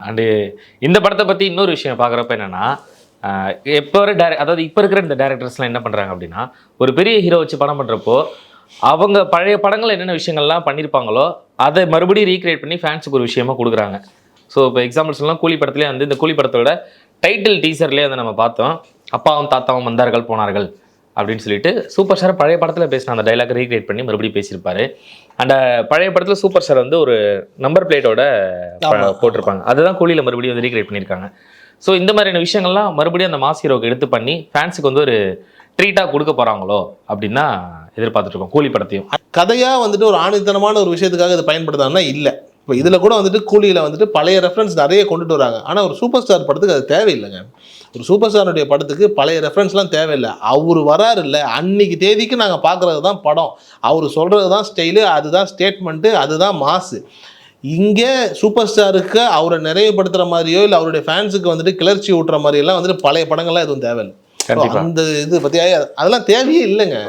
And இந்த படத்தை பற்றி இன்னொரு விஷயம் பார்க்குறப்ப என்னென்னா, இப்போ வர அதாவது இப்போ இருக்கிற இந்த டேரக்டர்ஸ்லாம் என்ன பண்ணுறாங்க அப்படின்னா, ஒரு பெரிய ஹீரோ வச்சு படம் பண்ணுறப்போ அவங்க பழைய படங்கள் என்னென்ன விஷயங்கள்லாம் பண்ணியிருப்பாங்களோ அதை மறுபடியும் ரீக்ரியேட் பண்ணி ஃபேன்ஸுக்கு ஒரு விஷயமா கொடுக்குறாங்க. ஸோ இப்போ எக்ஸாம்பிள் சொல்லலாம், கூலி படத்துலேயே வந்து இந்த கூலி படத்தோட டைட்டில் டீசர்லேயே வந்து நம்ம பார்த்தோம், அப்பாவும் தாத்தாவும் வந்தார்கள் போனார்கள் அப்படின்னு சொல்லிட்டு சூப்பர் ஸ்டார் பழைய படத்தில் பேசின அந்த டைலாக் ரீக்ரியேட் பண்ணி மறுபடியும் பேசியிருப்பாரு. அந்த பழைய படத்தில் சூப்பர் ஸ்டார் வந்து ஒரு நம்பர் பிளேட்டோட போட்டிருப்பாங்க, அதுதான் கூலியில் மறுபடியும் வந்து ரீக்ரியேட் பண்ணியிருக்காங்க. ஸோ இந்த மாதிரியான விஷயங்கள்லாம் மறுபடியும் அந்த மாஸ் ஹீரோக்கு எடுத்து பண்ணி ஃபேன்ஸுக்கு வந்து ஒரு ட்ரீட்டாக கொடுக்க போகிறாங்களோ அப்படின்னு தான் எதிர்பார்த்துட்டு இருக்கோம் கூலி படத்தையும். கதையாக வந்துட்டு ஒரு ஆணித்தனமான ஒரு விஷயத்துக்காக இது பயன்படுத்தாங்கன்னா இல்லை. இப்போ இதில் கூட வந்துட்டு கூலியில் வந்துட்டு பழைய ரெஃபரன்ஸ் நிறைய கொண்டுட்டு வராங்க. ஆனால் ஒரு சூப்பர் ஸ்டார் படத்துக்கு அது தேவையில்லைங்க. ஒரு சூப்பர் ஸ்டாருடைய படத்துக்கு பழைய ரெஃபரன்ஸ்லாம் தேவையில்லை. அவர் வராரு இல்லை, அன்னைக்கு தேதிக்கு நாங்கள் பார்க்குறது தான் படம், அவர் சொல்கிறது தான் ஸ்டைலு, அதுதான் ஸ்டேட்மெண்ட்டு, அதுதான் மாசு. இங்கே சூப்பர் ஸ்டாருக்கு அவரை நிறைவுபடுத்துகிற மாதிரியோ இல்லை அவருடைய ஃபேன்ஸுக்கு வந்துட்டு கிளர்ச்சி ஊட்டுற மாதிரியெல்லாம் வந்துட்டு பழைய படங்கள்லாம் எதுவும் தேவையில்லை. அந்த இது பற்றி அதெல்லாம் தேவையே இல்லைங்க.